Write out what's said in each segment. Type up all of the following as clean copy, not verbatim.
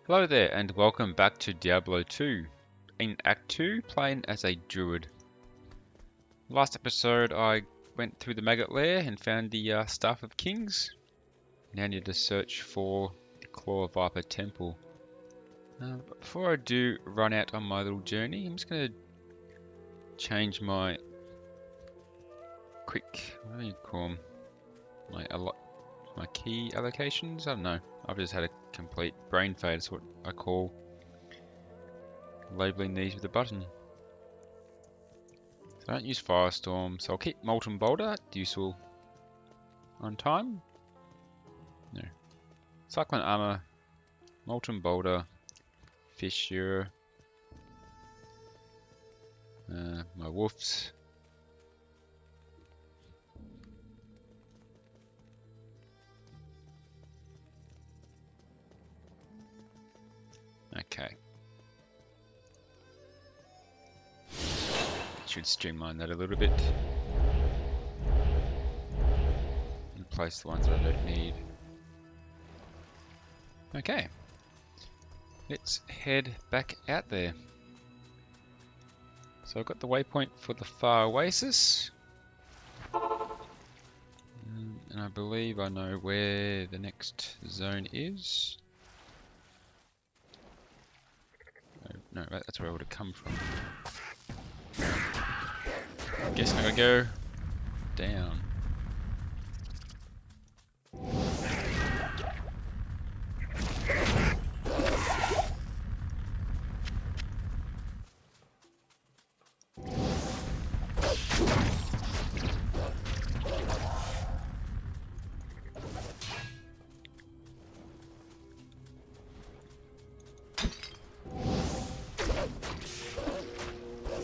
Hello there and welcome back to Diablo 2. In Act 2, playing as a Druid. Last episode I went through the Maggot Lair and found the Staff of Kings. Now I need to search for the Claw Viper Temple. But before I do run out on my little journey, I'm just going to change my what do you call them? My key allocations? I don't know. I've just had a complete brain fade. That's what I call labeling these with a button. So I don't use Firestorm, so I'll keep Molten Boulder, useful on time. No. Cyclone Armor, Molten Boulder, Fissure, my Wolves. Okay. Should streamline that a little bit. Replace the ones that I don't need. Okay. Let's head back out there. So I've got the waypoint for the Far Oasis. And I believe I know where the next zone is. No, that's where I would have come from. I'm guessing I gotta go down.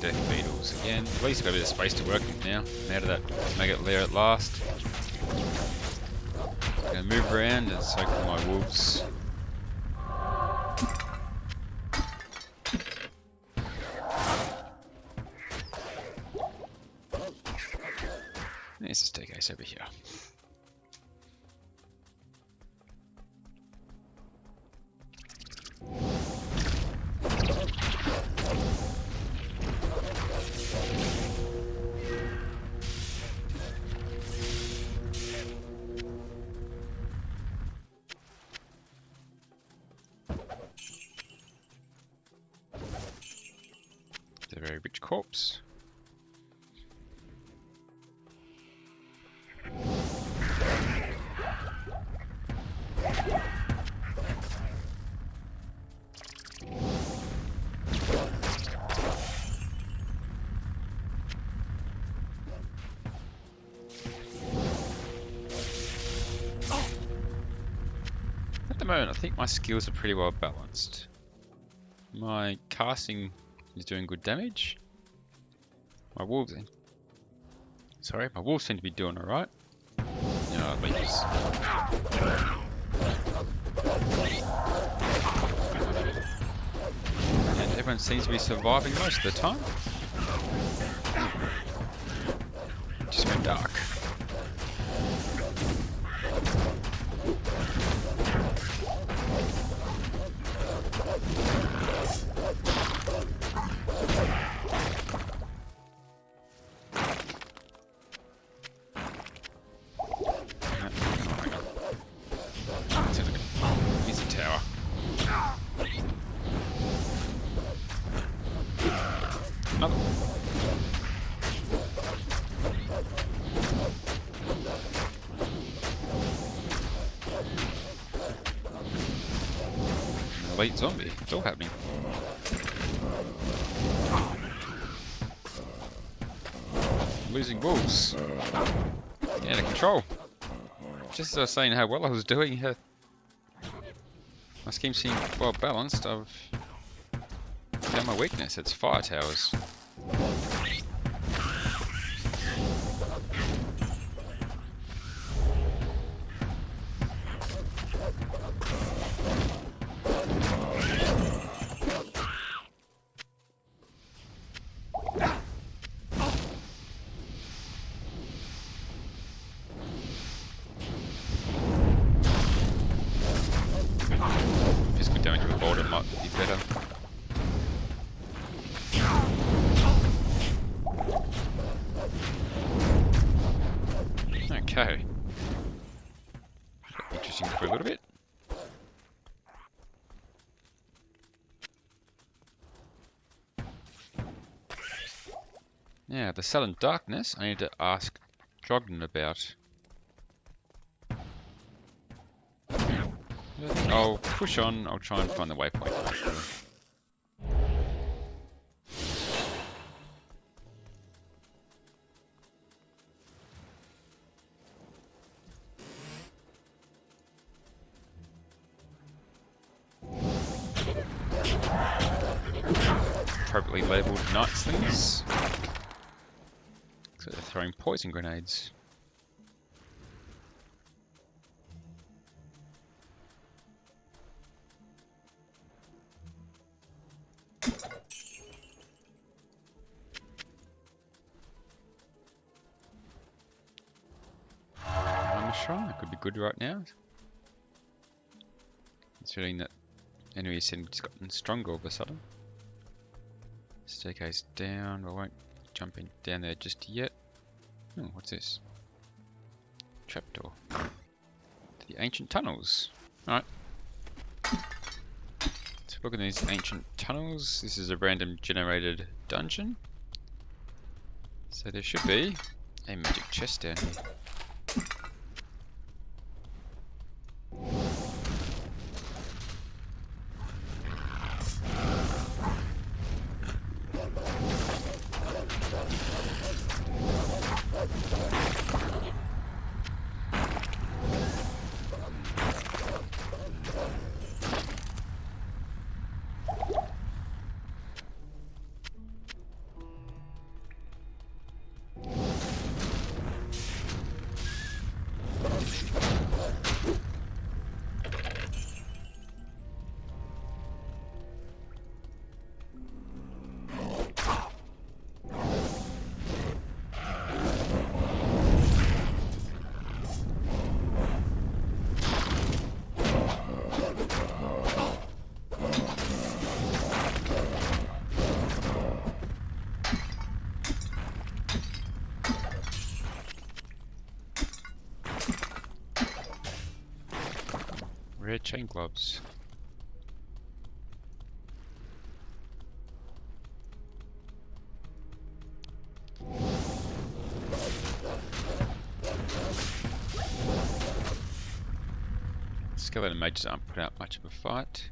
Death beetles again. At least I've got a bit of space to work with now. I'm out of that maggot lair at last. I'm gonna move around and soak for my wolves. There's a staircase over here. It's a very rich corpse. At the moment, I think my skills are pretty well balanced. My casting is doing good damage. My wolves seem to be doing alright. You know, at least. And everyone seems to be surviving most of the time. It just went dark. Here's a tower. Another one. Elite zombie. It's all happening. Losing wolves. Out of control. Just as I was saying how well I was doing, my scheme seemed well balanced. I've found my weakness. It's fire towers. Physical damage with boulder. fishing for a little bit. Now, the sudden darkness, I need to ask Drogden about. I'll push on, I'll try and find the waypoint. Appropriately labelled night slings. So they're throwing poison grenades. I'm sure it could be good right now. Considering that enemy ascendant's gotten stronger all of a sudden. Staircase down, I won't jump in down there just yet. Oh, what's this? Trapdoor. To the ancient tunnels. Alright. Let's look at these ancient tunnels. This is a random generated dungeon. So there should be a magic chest down here. Rare chain gloves. Skeleton mages aren't putting out much of a fight.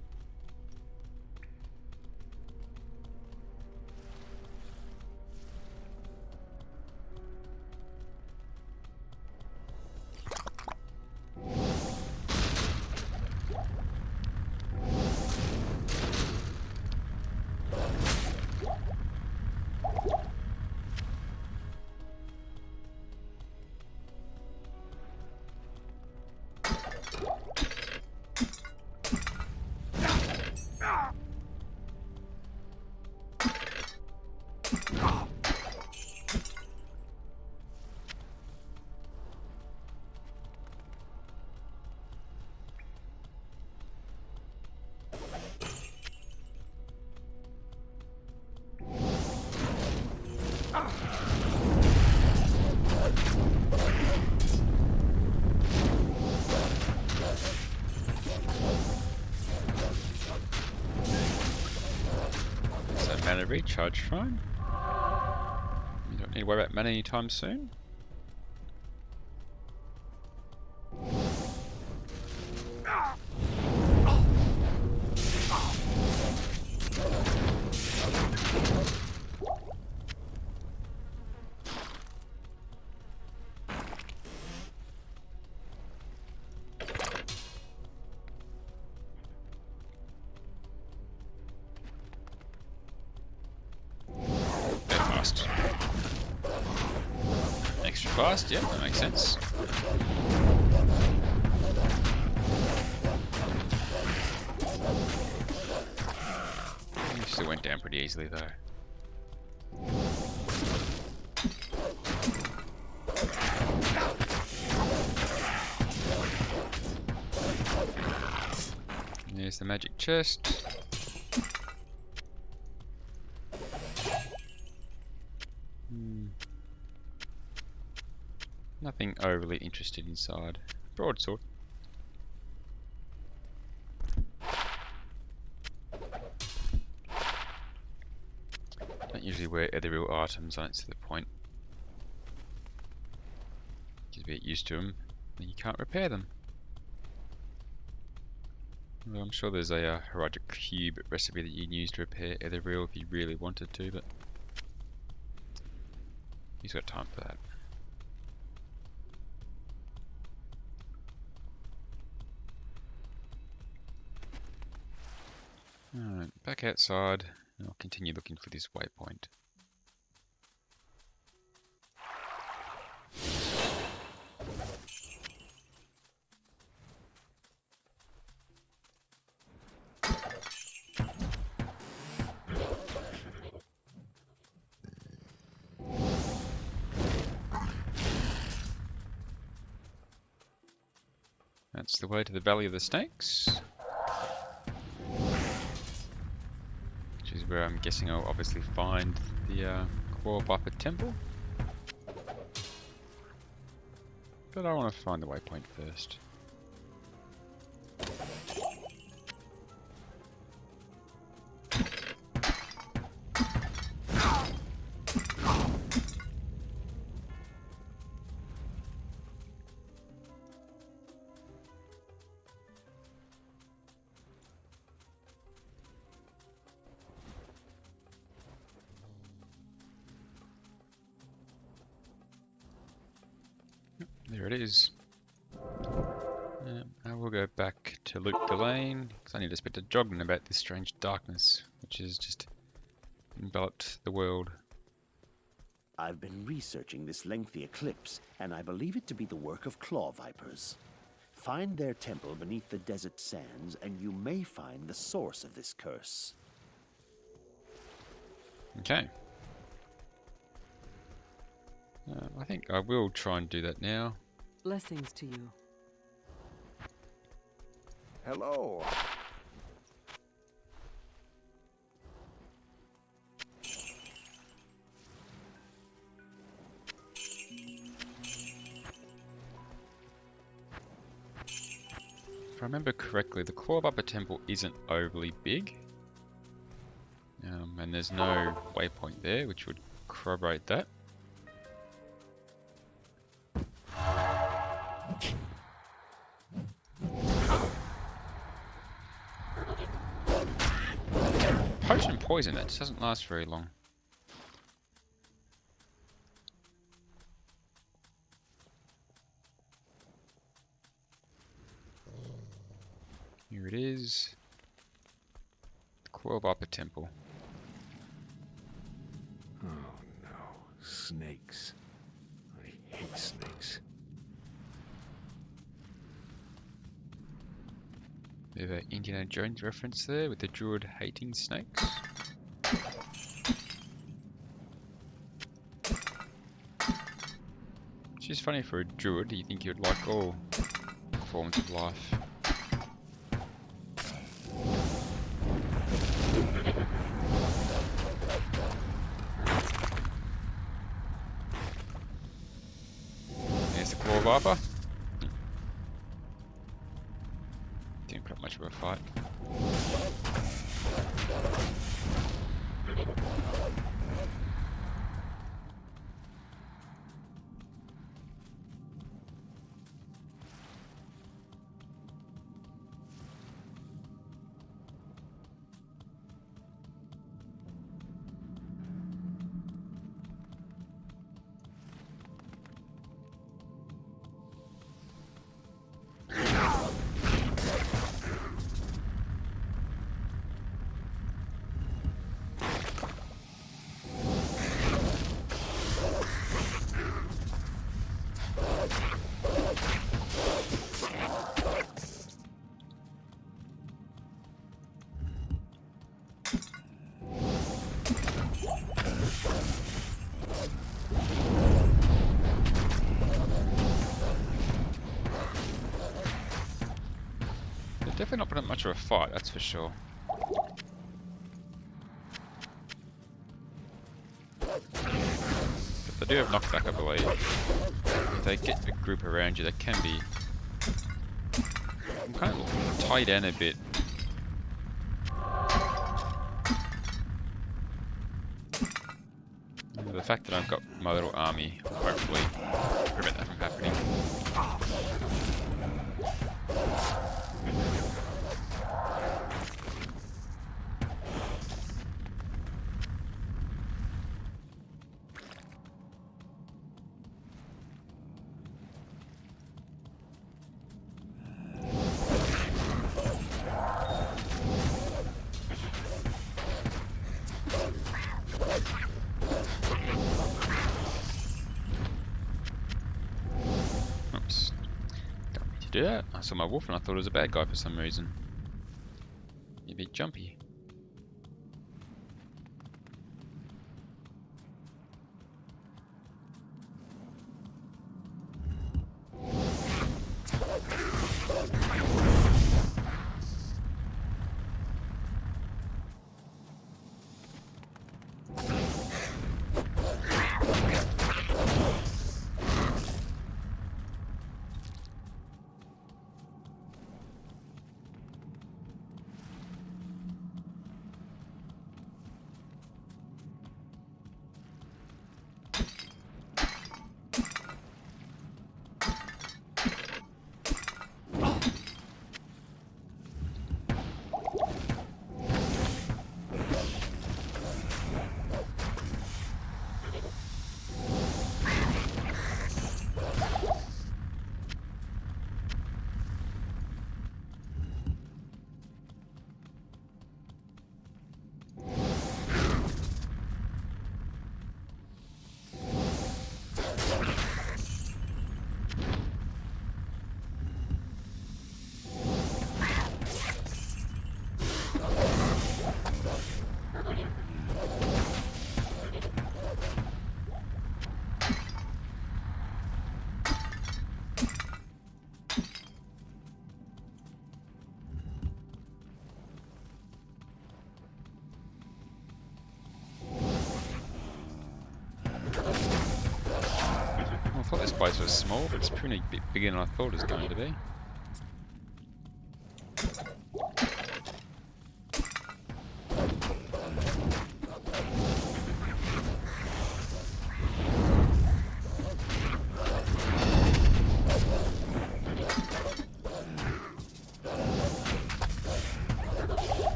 Mana recharge shrine. You don't need to worry about mana anytime soon. Extra fast, yeah, that makes sense. You still went down pretty easily though. And there's the magic chest. Nothing overly interested inside. Broadsword. where are the real items. I don't see the point. Just get used to them, and you can't repair them. Well, I'm sure there's a Heraldic Cube recipe that you can use to repair Ethereal if you really wanted to, but he's got time for that. Alright, back outside, and I'll continue looking for this waypoint. That's the way to the Valley of the Snakes. Which is where I'm guessing I'll obviously find the Claw Viper Temple. But I want to find the waypoint first. There it is. I will go back to loot the lane, because I need to speak to Jogden about this strange darkness, which has just enveloped the world. I've been researching this lengthy eclipse, and I believe it to be the work of claw vipers. Find their temple beneath the desert sands, and you may find the source of this curse. Okay. I think I will try and do that now. Blessings to you. Hello. If I remember correctly, the Claw Viper Temple isn't overly big. And there's no waypoint there, which would corroborate that. Potion poison, that just doesn't last very long. Here it is. The Claw Viper Temple. Oh no, snakes. I hate snakes. Bit of an Indiana Jones reference there with the Druid hating snakes. Which is funny for a Druid, you think you'd like all forms of life. There's the Claw Viper. Didn't put up much of a fight. Definitely not putting up much of a fight, that's for sure. But they do have knockback, I believe. If they get a group around you, they can be... I'm kind of tied down a bit. fact that I've got my little army will hopefully prevent that from happening. Oops. Don't mean to do that. I saw my wolf and I thought it was a bad guy for some reason. You're a bit jumpy. I thought this place was small, but it's pretty bit bigger than I thought it was going to be.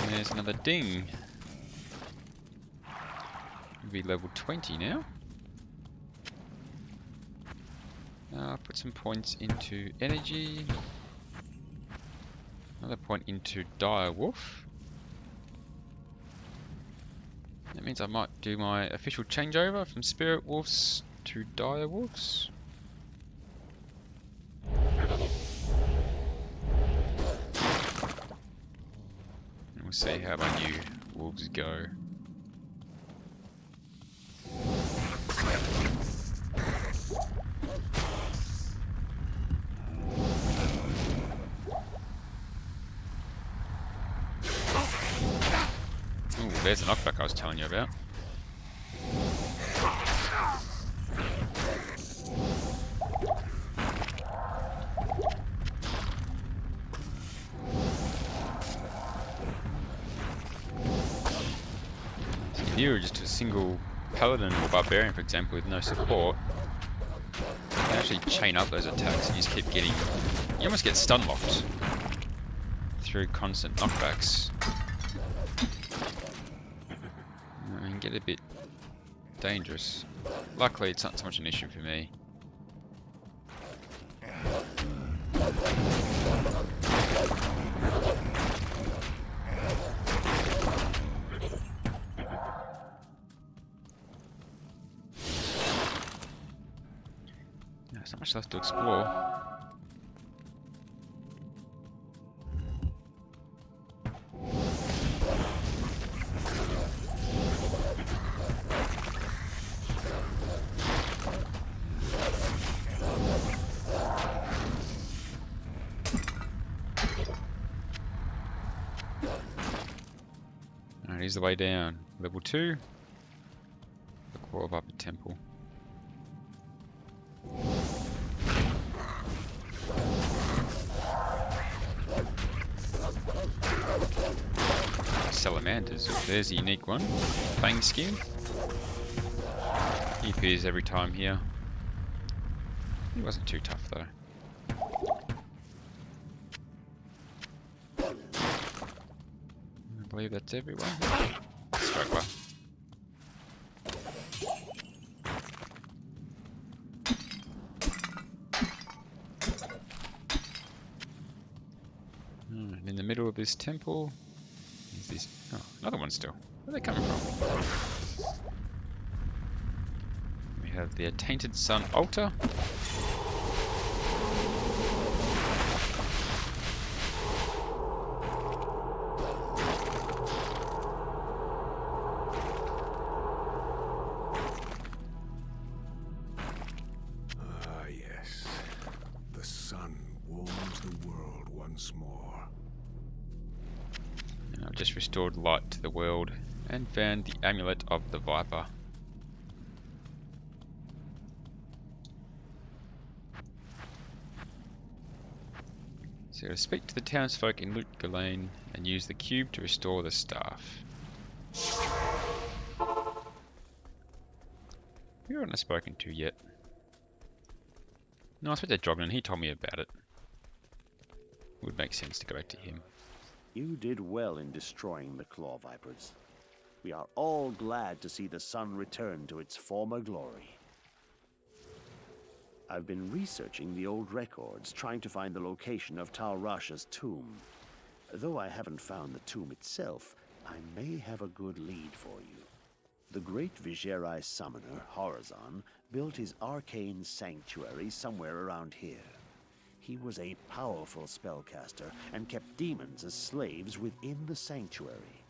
There's another ding. It'll be level 20 now. I'll put some points into energy. Another point into dire wolf. That means I might do my official changeover from spirit wolves to dire wolves. We'll see how my new wolves go. Ooh, there's the knockback I was telling you about. If you were just a single paladin or barbarian, for example, with no support, you can actually chain up those attacks and you just keep getting... You almost get stun locked through constant knockbacks. And can get a bit dangerous. Luckily, it's not so much an issue for me. There's not much left to explore. Alright, here's the way down. Level 2. Claw Viper Temple. Salamanders. Oh, there's a unique one. Fang skin. He appears every time here. He wasn't too tough though. I believe that's everyone. Straggler. And in the middle of this temple is this. Oh, another one still. Where are they coming from? We have the Tainted Sun altar. Yes. The sun warms the world once more. And I've just restored light to the world and found the Amulet of the Viper. So to speak to the townsfolk in Lut Ghilain and use the cube to restore the staff. Who haven't I spoken to yet? No, I spoke to Drognan, he told me about it. Would make sense to go back to him. You did well in destroying the Claw Vipers. We are all glad to see the sun return to its former glory. I've been researching the old records, trying to find the location of Tal Rasha's tomb. Though I haven't found the tomb itself, I may have a good lead for you. The great Vigerai summoner, Horizon, built his arcane sanctuary somewhere around here. He was a powerful spellcaster and kept demons as slaves within the sanctuary.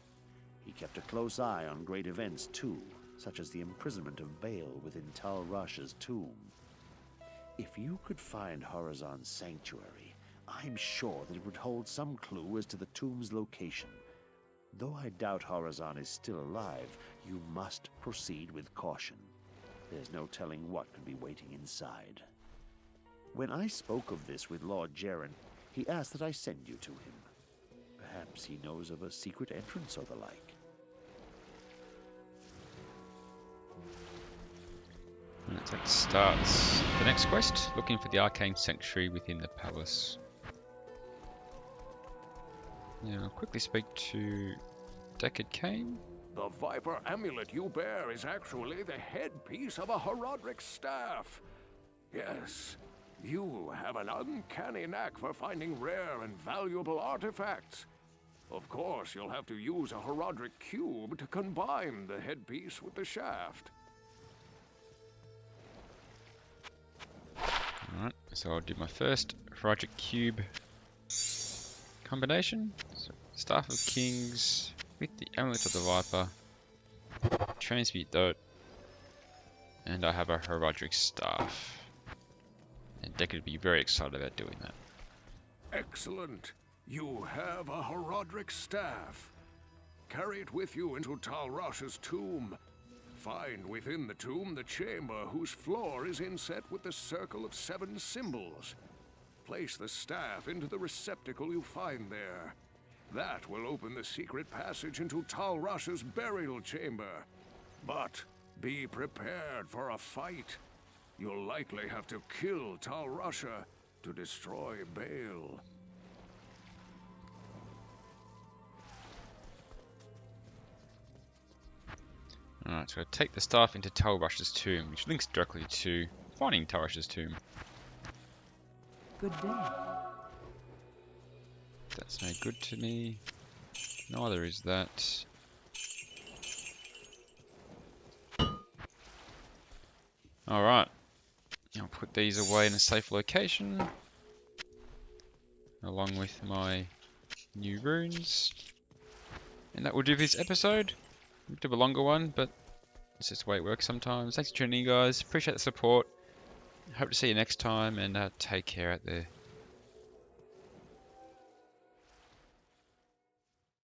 He kept a close eye on great events too, such as the imprisonment of Baal within Tal Rasha's tomb. If you could find Horizon's sanctuary, I'm sure that it would hold some clue as to the tomb's location. Though I doubt Horizon is still alive, you must proceed with caution. There's no telling what could be waiting inside. When I spoke of this with Lord Jaren, he asked that I send you to him. Perhaps he knows of a secret entrance or the like. And that starts the next quest, looking for the arcane sanctuary within the palace. Now I'll quickly speak to Deckard Cain. The Viper amulet you bear is actually the headpiece of a Horodric staff. Yes, you have an uncanny knack for finding rare and valuable artifacts. Of course, you'll have to use a Horodric cube to combine the headpiece with the shaft. Alright, so I'll do my first Horodric cube combination. So Staff of Kings with the Amulet of the Viper. Transmute that. And I have a Horodric staff. And Deckard would be very excited about doing that. Excellent. You have a Horodric staff. Carry it with you into Tal Rasha's tomb. Find within the tomb the chamber whose floor is inset with the circle of 7 symbols. Place the staff into the receptacle you find there. That will open the secret passage into Tal Rasha's burial chamber. But be prepared for a fight. You'll likely have to kill Tal Rasha to destroy Baal. Alright, so I take the staff into Tal Rasha's tomb, which links directly to finding Tal Rasha's tomb. Good day. That's no good to me. Neither is that. Alright. I'll put these away in a safe location. Along with my new runes. And that will do for this episode. A bit of a longer one, but it's just the way it works sometimes. Thanks for tuning in, guys. Appreciate the support. Hope to see you next time, and take care out there.